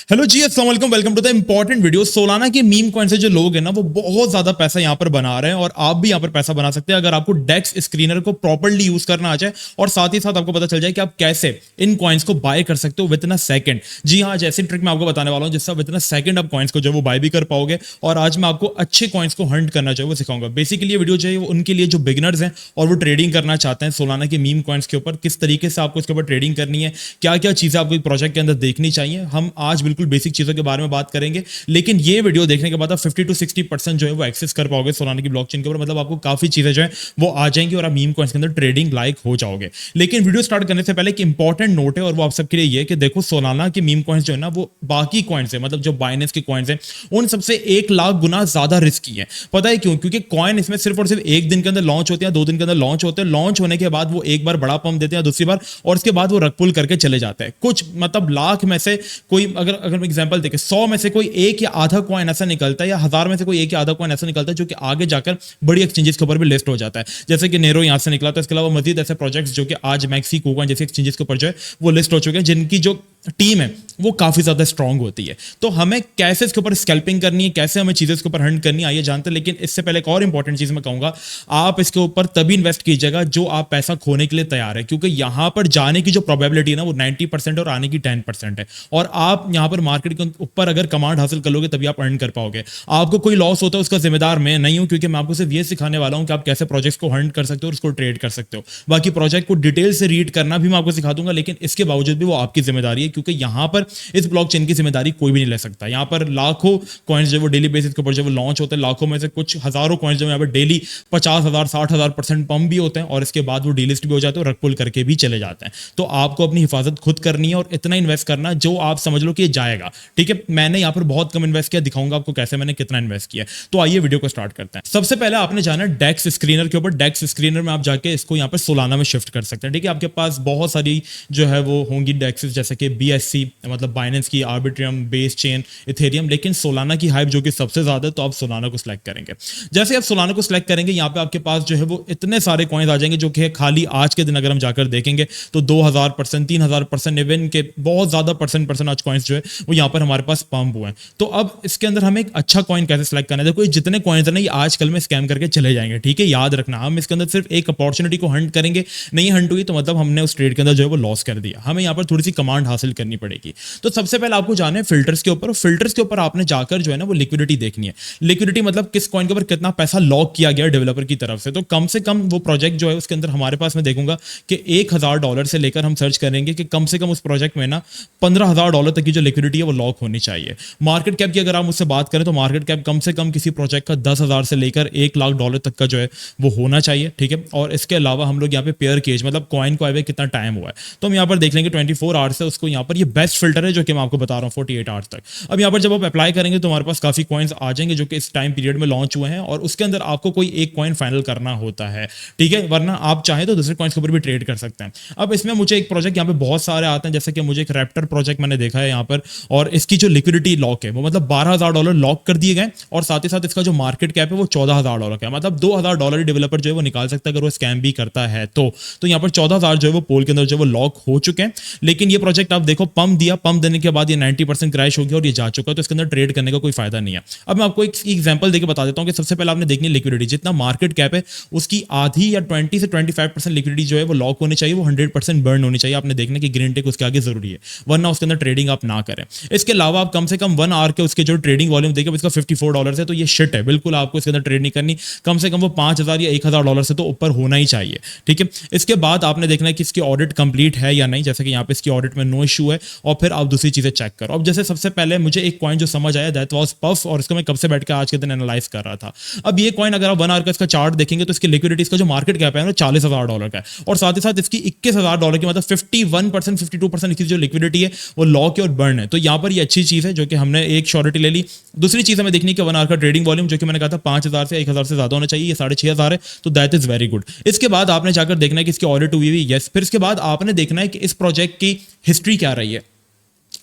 Hello जी, अस्सलाम वालेकुम, welcome to the important video. Solana के मीम कॉइन से जो लोग हैं ना, वो बहुत ज्यादा पैसा यहाँ पर बना रहे हैं और आप भी यहाँ पर पैसा बना सकते हैं अगर आपको डेक्स स्क्रीनर को प्रॉपर्ली यूज करना आ जाए और साथ ही साथ आपको पता चल जाए कि आप कैसे इन कॉइन्स को बाय कर सकते हो विद इन अ सेकंड। जी हाँ, जैसे ट्रिक मैं आपको बताने वाला हूँ जिससे विद इन अ सेकंड आप कॉइन्स को जो वो बाय भी कर पाओगे। और आज मैं आपको अच्छे कॉइन्स को हंट करना चाहिए वो सिखाऊंगा। बेसिकली ये वीडियो जो है वो उनके लिए जो बिगिनर्स हैं और वो ट्रेडिंग करना चाहते हैं सोलाना के मीम कॉइन्स के ऊपर, किस तरीके से आपको इसके ऊपर ट्रेडिंग करनी है, क्या क्या चीजें आपको प्रोजेक्ट के अंदर देखनी चाहिए। हम आज बिल्कुल बेसिक चीजों के बारे में बात करेंगे, लेकिन ये वीडियो देखने के बाद आप 50 to 60% जो है वो एक्सेस कर पाओगे सोलाना की ब्लॉकचेन के ऊपर। मतलब आपको काफी चीजें जो है वो आ जाएंगी और आप मीम कॉइन्स के अंदर ट्रेडिंग लायक हो जाओगे। लेकिन वीडियो स्टार्ट करने से पहले एक इंपॉर्टेंट नोट है और वो आप सबके लिए ये कि देखो, सोलाना के मीम कॉइन्स जो है ना वो बाकी कॉइन्स है, मतलब जो बाइनेंस के कॉइन्स है उन सबसे 1 लाख गुना ज्यादा रिस्की है। पता है क्यों? क्योंकि कॉइन इसमें सिर्फ और सिर्फ एक दिन के अंदर लॉन्च होते हैं, 2 दिन के अंदर लॉन्च होते हैं। लॉन्च होने के बाद वो एक बार बड़ा पंप देते हैं, दूसरी बार, और उसके बाद वो रग पुल करके चले जाते हैं। कुछ मतलब लाख में से कोई अगर एग्जांपल देखें, 100 में से कोई एक या आधा कॉइन ऐसा निकलता है, या 1000 में से कोई एक या आधा कॉइन ऐसा निकलता है जो कि आगे जाकर बड़ी एक्सचेंजेस के ऊपर भी लिस्ट हो जाता है। जैसे कि नेरो यहां से निकला था। इसके अलावा मजीद ऐसे प्रोजेक्ट्स जो कि आज मैक्सी कोकॉइन जैसे एक्सचेंजेस के ऊपर जो है वो लिस्ट हो चुके हैं, जिनकी जो टीम है वो काफी ज्यादा स्ट्रांग होती है। तो हमें कैसे इसके ऊपर स्कैल्पिंग करनी है, कैसे हमें चीजें इसके ऊपर हंट करनी है, आइए जानते हैं। लेकिन इससे पहले एक और इंपॉर्टेंट चीज मैं कहूंगा, आप इसके ऊपर तभी इन्वेस्ट कीजिएगा जो आप पैसा खोने के लिए तैयार है, क्योंकि यहां पर जाने की जो प्रोबेबिलिटी है ना वो 90% और आने की 10% है। और आप यहां पर मार्केट के ऊपर अगर कमांड हासिल कर लोगे तभी आप अर्न कर पाओगे। आपको कोई लॉस होता है उसका जिम्मेदार मैं नहीं हूं, क्योंकि मैं आपको सिर्फ ये सिखाने वाला हूं कि आप कैसे प्रोजेक्ट्स को हंट कर सकते हो और उसको ट्रेड कर सकते हो। बाकी प्रोजेक्ट को डिटेल से रीड करना भी मैं आपको सिखा दूंगा, लेकिन इसके बावजूद भी वो आपकी जिम्मेदारी है, क्योंकि यहां पर इस ब्लॉकचेन की जिम्मेदारी कोई भी नहीं ले सकता। यहां पर लाखों कॉइन्स जो वो डेली बेसिस के ऊपर जो वो लॉन्च होते हैं, लाखों में से कुछ हजारों कॉइन्स जो यहाँ पर डेली 50,000 60,000% पंप भी होते हैं और इसके बाद वो डीलिस्ट भी हो जाते हैं और रग पुल करके भी चले जाते हैं। तो आपको अपनी हिफाजत खुद करनी है और इतना इन्वेस्ट करना जो आप समझ लो कि ये जाएगा। ठीक है, मैंने यहाँ पर बहुत कम इन्वेस्ट किया, दिखाऊंगा आपको कैसे मैंने कितना इन्वेस्ट किया। तो आइए वीडियो को स्टार्ट करते हैं। सबसे पहले आपने जाना है डेक्स स्क्रीनर के ऊपर। डेक्स स्क्रीनर में आप जाके इसको यहाँ पर सोलाना में शिफ्ट कर सकते हैं। ठीक है, आपके पास बहुत सारी जो है वो होंगी डेक्सेस, जैसे कि BSC मतलब बाइनेंस की, आर्बिट्रियम, बेस चेन, इथेरियम, लेकिन सोलाना की हाइप जो कि सबसे ज्यादा है, तो आप सोलाना को सिलेक्ट करेंगे। जैसे आप सोलाना को सिलेक्ट करेंगे, यहाँ पे आपके पास जो है वो इतने सारे कॉइन्स आ जाएंगे जो कि खाली आज के दिन अगर हम जाकर देखेंगे तो 2000%, 3000%, इवन के बहुत ज्यादा परसेंट आज कॉइन्स जो है वो यहाँ पर हमारे पास पंप हुए हैं। तो अब इसके अंदर हमें एक अच्छा कॉइन कैसे सिलेक्ट करना है? देखो, जितने कॉइन्स है ना ये आजकल में स्कैम करके चले जाएंगे। ठीक है, याद रखना, हम इसके अंदर सिर्फ एक अपॉर्चुनिटी को हंट करेंगे, नहीं हंट हुई तो मतलब हमने उस ट्रेड के अंदर जो है वो लॉस कर दिया। हमें यहाँ पर थोड़ी सी कमांड हासिल करनी पड़ेगी। तो सबसे पहले आपको जाना है फिल्टर्स के ऊपर। फिल्टर्स के ऊपर आपने जाकर जो है ना वो लिक्विडिटी देखनी है। लिक्विडिटी मतलब किस कॉइन के ऊपर कितना पैसा लॉक किया गया डेवलपर की तरफ से। तो कम से कम वो प्रोजेक्ट जो है उसके अंदर हमारे पास मैं देखूंगा कि $1000 से लेकर हम सर्च करेंगे कि कम से कम उस प्रोजेक्ट में ना $15,000 तक की जो लिक्विडिटी है वो लॉक होनी चाहिए। मार्केट कैप की अगर आप मुझसे बात करें तो मार्केट कैप कम से कम किसी प्रोजेक्ट का 10,000 से लेकर $1,00,000 तक का जो है वो होना चाहिए। ठीक है, और इसके अलावा हम लोग यहाँ पे पेयर केज मतलब कॉइन को आए हुए कितना टाइम हुआ है तो हम यहाँ पर देख लेंगे 24 आवर्स है उसको। यहाँ पर ये बेस्ट फिल्टर है जो कि मैं आपको बता रहा हूँ 48 आवर्स तक। अब यहाँ पर जब आप अप्लाई करेंगे तो हमारे पास काफी कॉइन्स आ जाएंगे जो कि इस टाइम पीरियड में लॉन्च हुए हैं और उसके अंदर आपको कोई एक कॉइन फाइनल करना होता है। ठीक है, वरना आप चाहे तो दूसरे कॉइन्स के ऊपर भी ट्रेड कर सकते हैं। अब इसमें मुझे एक प्रोजेक्ट यहाँ पे बहुत सारे आते हैं, जैसे कि मुझे एक रैप्टर प्रोजेक्ट मैंने देखा है यहाँ पर, और इसकी जो लिक्विडिटी लॉक है वो मतलब $12,000 लॉक कर दिए गए और साथ ही साथ इसका जो मार्केट कैप है वो $14,000 का है। मतलब $2,000 डेवलपर जो है वो निकाल सकता है अगर वो स्कैम भी करता है तो यहाँ पर 14,000 जो है वो पोल के अंदर जो वो लॉक हो चुके हैं। लेकिन ये प्रोजेक्ट आप देखो, पंप दिया, पंप देने के बाद ये 90% क्रैश हो गया और ये जा चुका है, तो इसके अंदर ट्रेड करने का कोई फायदा नहीं है। अब मैं आपको एक एग्जांपल देके बता देता हूं कि सबसे पहले आपने देखनी है लिक्विडिटी। जितना मार्केट कैप है उसकी आधी या 20 से 25% लिक्विडिटी जो है वो लॉक होनी चाहिए, वो 100% बर्न होनी चाहिए। आपने देखना कि ग्रीन टिक उसके आगे जरूरी है, वरना उसके अंदर ट्रेडिंग आप ना करें। इसके अलावा आप कम से कम 1 आवर के उसके जो ट्रेडिंग वॉल्यूम देखिए इसका $54 है, तो ये शिट है, बिल्कुल आपको इसके अंदर ट्रेड नहीं करनी। कम से कम वो 5,000 या $1,000 से तो ऊपर होना ही चाहिए। ठीक है, इसके बाद आपने देखना है कि इसकी ऑडिट कंप्लीट है या नहीं, जैसे कि यहाँ पे इसकी ऑडिट में नो इशू है, और फिर आप दूसरी चीजें चेक करो। अब जैसे सबसे पहले मुझे एक कॉइन जो समझ आया दैट वाज पफ, और इसको मैं कब से बैठ के आज के दिन एनालाइज कर रहा था। अब ये कॉइन अगर आप 1 आवर का इसका चार्ट देखेंगे तो इसकी लिक्विडिटी, इसका जो मार्केट कैप है ना $40,000 का है, और साथ ही साथ इसकी $21,000 की मतलब 51% 52% इसकी जो लिक्विडिटी है वो लॉक और बर्न है। तो यहाँ पर ये अच्छी चीज है जो कि हमने एक श्योरिटी ले ली। दूसरी चीज हमें देखनी है कि 1 आवर का ट्रेडिंग वॉल्यूम जो कि मैंने कहा था 5,000 से 1,000 से ज्यादा होना चाहिए, ये 6,500 है, तो दैट इज वेरी गुड। इसके बाद आपने जाकर देखना है कि इसकी ऑडिट हुई हुई, यस। फिर इसके बाद आपने देखना है कि इस प्रोजेक्ट की हिस्ट्री क्या रही है।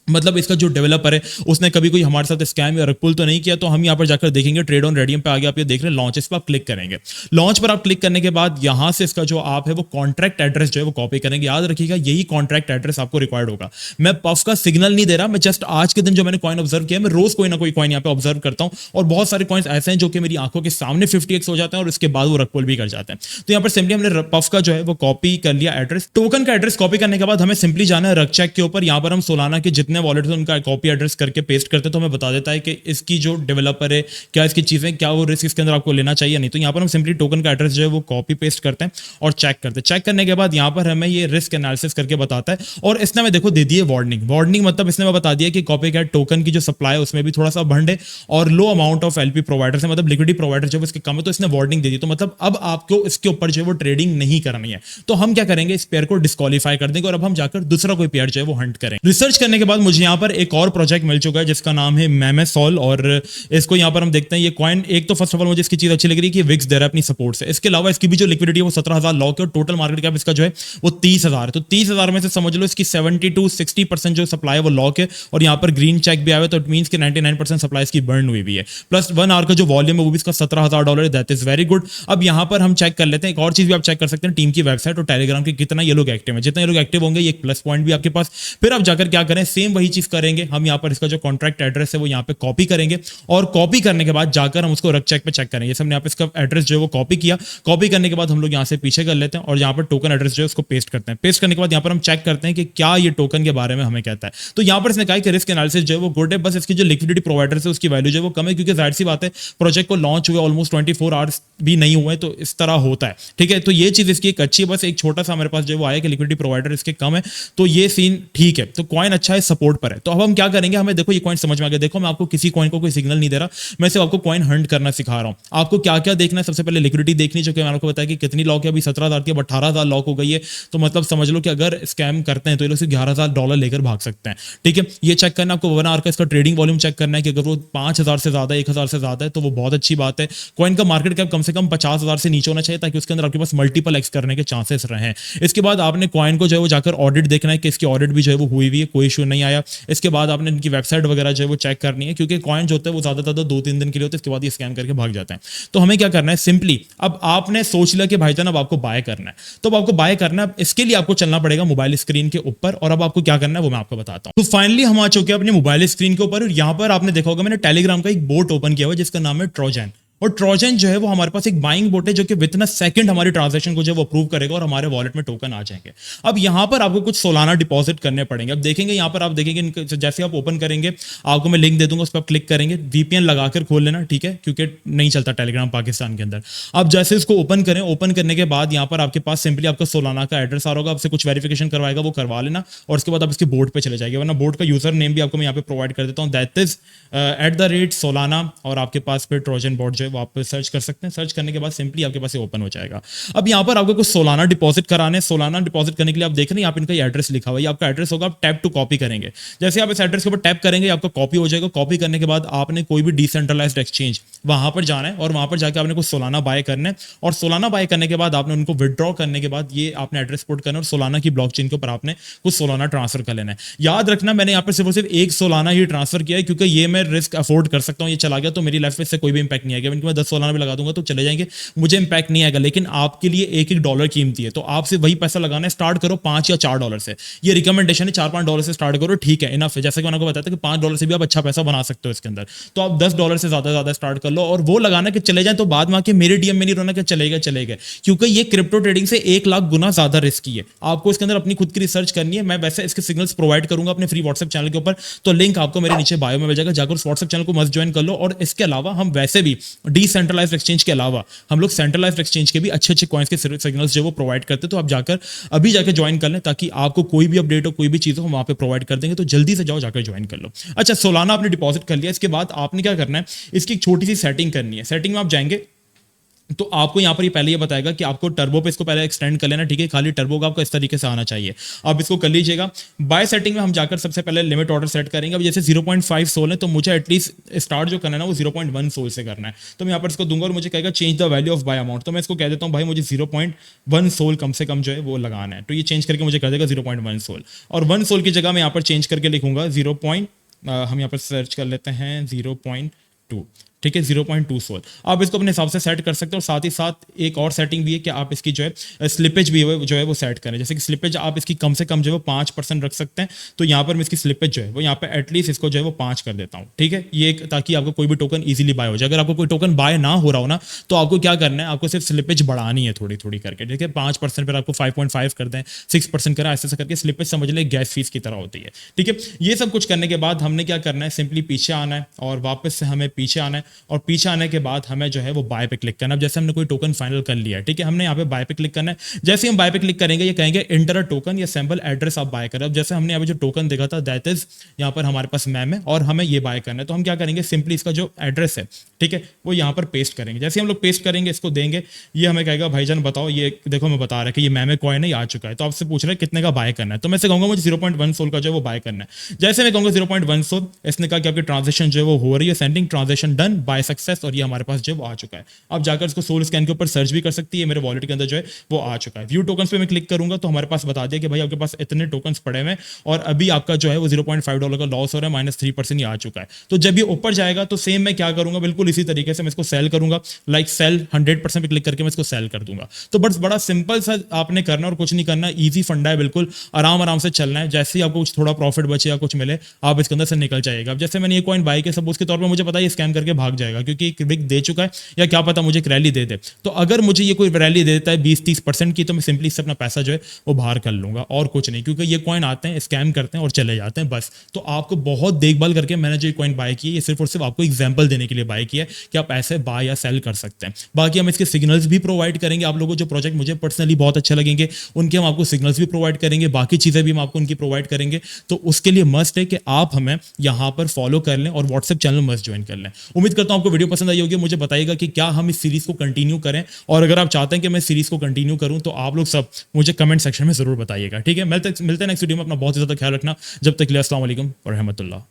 मतलब इसका जो डेवलपर है उसने कभी कोई हमारे साथ स्कैम या रगपुल तो नहीं किया। तो हम यहाँ पर जाकर देखेंगे ट्रेड ऑन रेडियम पे आगे आप ये देख रहे हैं लॉन्च, इस पर आप क्लिक करेंगे। लॉन्च पर आप क्लिक करने के बाद यहाँ से इसका जो आप है वो कॉन्ट्रैक्ट एड्रेस जो है वो कॉपी करेंगे। याद रखिएगा यही कॉन्ट्रैक्ट एड्रेस आपको रिक्वायर्ड होगा। मैं पफ का सिग्नल नहीं दे रहा, मैं जस्ट आज के दिन जो मैंने कॉइन ऑब्जर्व किया, मैं रोज कोई ना कोई कॉइन यहाँ पे ऑब्जर्व करता हूँ और बहुत सारे कॉइन्स ऐसे हैं जो कि मेरी आंखों के सामने 50x हो जाते हैं और उसके बाद वो रगपुल भी कर जाते हैं। तो यहाँ पर सिंपली हमने पफ का जो है वो कॉपी कर लिया एड्रेस। टोकन का एड्रेस कॉपी करने के बाद हमें सिंपली जाना है रगचेक के ऊपर। यहाँ पर हम सोलाना के जितने वॉलेट हैं उनका कॉपी एड्रेस करके पेस्ट करते हैं तो हमें बता देता है कि इसकी जो डेवलपर है क्या इसकी चीजें, क्या वो रिस्क इसके अंदर आपको लेना चाहिए नहीं। तो यहाँ पर हम सिंपली टोकन का एड्रेस जो है वो कॉपी पेस्ट करते हैं और चेक करते हैं। चेक करने के बाद यहाँ पर हमें ये रिस्क एनालिसिस करके बताता है और इसने हमें देखो दे दिए वार्निंग। वार्निंग मतलब इसने हमें बता दिया कि कॉपी कैट टोकन की जो सप्लाई है उसमें भी थोड़ा सा भंड है और लो अमाउंट ऑफ एलपी प्रोवाइडर से, मतलब लिक्विडिटी प्रोवाइडर जो इसके कम है, तो इसने वार्निंग दे दी। तो मतलब अब आपको इसके ऊपर जो है वो ट्रेडिंग नहीं करनी है। तो हम क्या करेंगे, इस पेयर को डिस्क्वालीफाई कर देंगे और अब हम जाकर दूसरा कोई पेयर जो है वो हंट करेंगे। रिसर्च करने के बाद मुझे यहाँ पर एक और प्रोजेक्ट मिल चुका है जिसका नाम है मेमेसॉल और इसको यहाँ पर हम देखते हैं। ये कॉइन एक तो फर्स्ट ऑफ ऑल मुझे इसकी चीज अच्छी लग रही है कि विक्स दे रहा है अपनी सपोर्ट से। इसके अलावा इसकी भी जो लिक्विडिटी है वो 17,000 लॉक है और टोटल मार्केट कैप इसका जो है वो 30,000 है। तो 30,000 में से समझ लो इसकी 70 to 60% जो सप्लाई है वो लॉक है और यहाँ पर ग्रीन चेक भी आया है। तो इट मींस कि 99% सप्लाई इसकी बर्न हुई भी है। प्लस 1 आवर का जो वॉल्यूम है वो भी इसका $17,000 है। That is very good. अब यहाँ पर हम चेक कर लेते हैं, एक और चीज भी आप चेक कर सकते हैं, टीम की वेबसाइट और टेलीग्राम के कितना ये लोग एक्टिव है। जितने ये लोग एक्टिव होंगे ये एक प्लस पॉइंट भी आपके पास। फिर आप जाकर क्या करें, सेम वही चीज करेंगे। हम यहाँ पर इसका जो कॉन्ट्रैक्ट एड्रेस है वो यहाँ पे कॉपी करेंगे और कॉपी करने के बाद जाकर हम उसको रग चेक पे चेक करेंगे। जैसे हमने यहाँ पे इसका एड्रेस जो है वो कॉपी किया, कॉपी करने के बाद हम लोग यहाँ से पीछे कर लेते हैं और यहाँ पर टोकन एड्रेस जो है उसको पेस्ट करते हैं। पेस्ट करने के बाद यहाँ पर हम चेक करते हैं कि क्या ये टोकन के बारे में हमें कहता है। तो यहाँ पर इसने कहा कि रिस्क एनालिसिस जो है वो गुड है, बस इसकी जो लिक्विडिटी प्रोवाइडर है उसकी वैल्यू जो है वो कम है, क्योंकि जाहिर सी बात है प्रोजेक्ट को लॉन्च हुए ऑलमोस्ट 24 आवर्स भी नहीं हुए, तो इस तरह होता है। ठीक है, तो ये चीज इसकी एक अच्छी है। बस एक छोटा सा हमारे पास जो वो आया कि लिक्विडिटी प्रोवाइडर इसके कम है, तो ये सीन ठीक है। तो कॉइन अच्छा है, सपोर्ट पर है। तो अब हम क्या करेंगे, हमें देखो ये कॉइन समझ में आ गया। देखो मैं आपको किसी कॉइन को कोई सिग्नल नहीं दे रहा, मैं सिर्फ आपको कॉइन हंट करना सिखा रहा हूं। आपको क्या क्या देखना है, सबसे पहले लिक्विडिटी देखनी, जो कि मैंने आपको बताया कि कितनी लॉक है। अभी 17,000 की, अब 18,000 लॉक हो गई है। तो मतलब समझ लो कि अगर स्कैम करते हैं तो ये लोग सिर्फ $11,000 लेकर भाग सकते हैं। ठीक है, ये चेक करना आपको 1 आवर का इसका ट्रेडिंग वॉल्यूम चेक करना है कि अगर वो 5,000 से ज्यादा, 1,000 से ज्यादा है तो वो बहुत अच्छी बात है। कॉइन का मार्केट कैप कम से कम 50,000 से नीचे होना चाहिए ताकि उसके अंदर आपके पास मल्टीपल एक्स करने के चांसेस रहें। इसके बाद आपने कॉइन को जो है वो जाकर ऑडिट देखना है कि इसकी ऑडिट भी जो है वो हुई है, कोई इशू नहीं आया। इसके बाद आपने इनकी वेबसाइट वगैरह जो है वो चेक करनी है, क्योंकि कॉइन जो होता है वो ज्यादा 2-3 दिन के लिए होते हैं, इसके बाद ये स्कैम करके भाग जाते हैं। तो हमें क्या करना है, सिंपली अब आपने सोच लिया कि भाईजान अब आपको बाय करना है, तो अब आपको बाय करना है। इसके लिए आपको चलना पड़ेगा मोबाइल स्क्रीन के ऊपर और अब आपको क्या करना है वो मैं आपको बताता हूं। तो फाइनली हम आ चुके हैं अपने मोबाइल स्क्रीन के ऊपर और यहां पर आपने देखा होगा मैंने टेलीग्राम का एक बोट ओपन किया हुआ जिसका नाम है ट्रोजन। और ट्रोजन जो है वो हमारे पास एक बाइंग बोट है जो कि विद इन अ सेकंड हमारी ट्रांजैक्शन को जो वो अप्रूव करेगा और हमारे वॉलेट में टोकन आ जाएंगे। अब यहां पर आपको कुछ सोलाना डिपॉजिट करने पड़ेंगे। अब देखेंगे यहां पर, आप देखेंगे जैसे आप ओपन करेंगे आपको मैं लिंक दे दूंगा, उस पर आप क्लिक करेंगे, वीपीएन लगाकर खोल लेना। ठीक है, क्योंकि नहीं चलता टेलीग्राम पाकिस्तान के अंदर। अब जैसे इसको ओपन करें, ओपन करने के बाद यहां पर आपके पास सिंपली आपका सोलाना का एड्रेस आ रहा होगा, आपसे कुछ वेरिफिकेशन करवाएगा, वो करवा लेना और उसके बाद आप इसके बोर्ड पे चले जाएंगे। वरना बोर्ड का यूजर नेम भी आपको मैं यहाँ पे प्रोवाइड कर देता हूँ, दैट इज @Solana और आपके पास फिर ट्रोजन बोट जो है वो आप सर्च कर सकते हैं। सर्च करने के बाद सिंपली आपके पास ये ओपन हो जाएगा। अब यहाँ पर आपको कुछ सोलाना डिपॉजिट कराने, सोलाना डिपॉजिट करने के लिए आप देख रहे हैं यहाँ पे इनका एड्रेस लिखा हुआ है, आपका एड्रेस होगा। आप टैप टू कॉपी करेंगे, जैसे आप इस एड्रेस के ऊपर टैप करेंगे आपका कॉपी हो जाएगा। कॉपी करने के बाद आपने कोई भी डिसेंट्रलाइज्ड एक्सचेंज वहां पर जाना है और वहां पर जाकर आपने कुछ सोलाना बाय करना है और सोलाना बाय करने के बाद आपने उनको विदड्रॉ करने के बाद ये आपने एड्रेस पुट करना है और सोलाना की ब्लॉकचेन के ऊपर आपने कुछ सोलाना ट्रांसफर कर लेना है। याद रखना मैंने यहाँ पर सिर्फ और सिर्फ एक सोलाना ही ट्रांसफर किया है, क्योंकि ये मैं रिस्क अफोर्ड कर सकता हूँ। ये चला गया तो मेरी लाइफ में इससे कोई भी इंपैक्ट नहीं आएगा। मैं 10 सोलाना भी लगा दूंगा तो चले जाएंगे, मुझे इंपैक्ट नहीं आएगा। लेकिन आपके लिए $1 कीमती है, तो आपसे वही पैसा लगाना है। स्टार्ट करो $5 या $4 से, ये रिकमेंडेशन है। $4-5 से स्टार्ट करो, ठीक है, इनफ है। जैसे कि मैंने आपको बताया था कि $5 से भी आप अच्छा पैसा बना सकते हो इसके अंदर, तो आप $10 से ज्यादा स्टार्ट कर लो और वो लगाना कि चले जाए तो बाद में आके मेरे डीएम में नहीं रोना कि चलेगा, क्योंकि ये क्रिप्टो ट्रेडिंग से 1 लाख गुना ज्यादा रिस्की है। आपको इसके अंदर अपनी खुद की रिसर्च करनी है। मैं वैसे इसके सिग्नल्स प्रोवाइड करूंगा अपने फ्री व्हाट्सएप चैनल के ऊपर, तो लिंक आपको मेरे नीचे बायो में मिल जाएगा, जाकर उस व्हाट्सएप चैनल को मस्ट ज्वाइन कर लो। और इसके अलावा हम वैसे भी डिसेंट्रलाइज्ड एक्सचेंज के अलावा हम लोग सेंट्रलाइज्ड एक्सचेंज के भी अच्छे कॉइन्स के सिग्नल्स जो वो प्रोवाइड करते हैं, तो आप जाकर अभी जाकर ज्वाइन कर लें ताकि आपको कोई भी अपडेट हो, कोई भी चीज हो, हम वहां पे प्रोवाइड कर देंगे। तो जल्दी से जाओ, जाकर ज्वाइन कर लो। अच्छा, सोलाना आपने डिपॉजिट कर लिया, इसके बाद आपने क्या करना है, इसकी एक छोटी सी सेटिंग करनी है। सेटिंग में आप जाएंगे, तो आपको यहाँ पर ये पहले ये बताएगा कि आपको टर्बो पे इसको पहले एक्सटेंड कर लेना, ठीक है, खाली टर्बो का आपको इस तरीके से आना चाहिए। अब इसको कर लीजिएगा। बाय सेटिंग में हम जाकर सबसे पहले लिमिट ऑर्डर सेट करेंगे। अब जैसे 0.5 सोल है तो मुझे एटलीस्ट स्टार्ट जो करना है ना वो 0.1 सोल से करना है। तो मैं यहाँ पर इसको दूंगा और मुझे कहेगा change the value of bye amount. तो मैं इसको कह देता हूँ भाई मुझे 0.1 सोल कम से कम जो है वो लगाना है। तो ये चेंज करके मुझे कर देगा 0.1 सोल, और 1 सोल की जगह मैं यहाँ पर चेंज करके लिखूंगा हम यहाँ पर सर्च कर लेते हैं 0.2, ठीक है, 0.2 सोल। आप इसको अपने हिसाब से सेट कर सकते हो। और साथ ही साथ एक और सेटिंग भी है कि आप इसकी जो है स्लिपेज भी जो है वो सेट करें। जैसे कि स्लिपेज आप इसकी कम से कम जो है वो 5% रख सकते हैं। तो यहाँ पर मैं इसकी स्लिपेज जो है वो यहाँ पे एटलीस्ट इसको जो है वो 5 कर देता हूँ, ठीक है, ये ताकि आपको कोई भी टोकन ईजिली बाय हो जाए। अगर आपको कोई टोकन बाय ना हो रहा हो ना तो आपको क्या करना है, आपको सिर्फ स्लिपेज बढ़ानी है थोड़ी थोड़ी करके, ठीक है, 5% पर आपको 5.5 कर दें, 6% करें, ऐसे करके स्लिपेज समझ लें गैस फीस की तरह होती है, ठीक है। ये सब कुछ करने के बाद हमने क्या करना है, सिंपली पीछे आना है और वापस से हमें पीछे आना है, और पीछे आने के बाद हमें जो है वो बाय पे क्लिक करना है। अब जैसे हमने कोई टोकन फाइनल कर लिया है, ठीक है, हमने यहाँ पे बाय पे क्लिक करना है। जैसे हम बाय पे क्लिक करेंगे ये कहेंगे इंटर अ टोकन या सैंपल एड्रेस आप बाय करें। अब जैसे हमने यहाँ पे जो टोकन देखा था दैट इज यहाँ पर हमारे पास मैम है और हमें ये बाय करना है। तो हम क्या करेंगे, सिंपली इसका जो एड्रेस है, ठीक है, वो यहाँ पर पेस्ट करेंगे। जैसे हम लोग पेस्ट करेंगे इसको देंगे, ये हमें कहेगा भाईजान बताओ, ये देखो मैं बता रहा है कि ये मैम कॉइन है आ चुका है। तो आपसे पूछ रहे हैं कितने का बाय करना है। तो मैं से कहूंगा मुझे 0.1 सोल का जो है वो बाय करना है। जैसे मैं कहूंगा 0.1 सोल, इसने कहा कि आपकी ट्रांजेक्शन जो है वो हो रही है, sending transaction done by success, और ये हमारे पास जो है वो आ चुका है। आप जाकर इसको सोल स्कैन के ऊपर सर्च भी कर सकती है, मेरे वॉलेट के अंदर जो है वो आ चुका है। व्यू टोकन्स पे मैं क्लिक करूंगा तो हमारे पास बता दिया कि भाई आपके पास इतने टोकन्स पड़े हुए हैं और अभी आपका जो है वो $0.5 का लॉस हो रहा है, -3% ही आ चुका है। तो जब ये ऊपर जाएगा तो सेम मैं क्या करूंगा, बिल्कुल इसी तरीके से मैं इसको सेल करूंगा, लाइक सेल 100% पे क्लिक करके मैं इसको सेल कर दूंगा। तो बस बड़ा सिंपल सा आपने करना और कुछ नहीं करना, ईजी फंडा है, बिल्कुल आराम आराम से चलना है। जैसे ही आपको कुछ थोड़ा प्रॉफिट बचे या कुछ मिले आप इसके अंदर से निकल जाएगा। अब जैसे मैंने ये कॉइन बाय किया सपोज के तौर पर, मुझे पता है ये स्कैम करके भाग जाएगा क्योंकि एक बिग दे चुका है, या क्या पता मुझे एक रैली दे दे। तो अगर मुझे ये कोई रैली दे देता है 20-30% की, तो मैं सिंपली इससे अपना पैसा जो है वो बाहर कर लूंगा और कुछ नहीं, क्योंकि ये कॉइन आते हैं स्कैम करते हैं और चले जाते हैं बस। तो आपको बहुत देखभाल करके मैंने जो कॉइन बाय की है, ये सिर्फ और सिर्फ आपको एग्जांपल देने के लिए बाय किया है कि आप ऐसे बाय या सेल कर सकते हैं। बाकी हम इसके सिग्नल्स भी प्रोवाइड करेंगे आप लोगों को। जो प्रोजेक्ट मुझे पर्सनली बहुत अच्छे लगेंगे उनके हम आपको सिग्नल्स भी प्रोवाइड करेंगे, बाकी चीजें भी हम आपको उनकी प्रोवाइड करेंगे। तो उसके लिए मस्ट है कि आप हमें यहाँ पर फॉलो कर लें और व्हाट्सएप चैनल मस्ट ज्वाइन कर लें। उम्मीद करता हूं आपको वीडियो पसंद आई होगी। मुझे बताइएगा कि क्या हम इस सीरीज को कंटिन्यू करें, और अगर आप चाहते हैं कि मैं सीरीज को कंटिन्यू करूं तो आप लोग सब मुझे कमेंट सेक्शन में जरूर बताइएगा, ठीक है। मिलते हैं नेक्स्ट वीडियो में। अपना बहुत ज़्यादा ख्याल रखना। जब तक के लिए अस्सलाम वालेकुम व रहमतुल्लाह।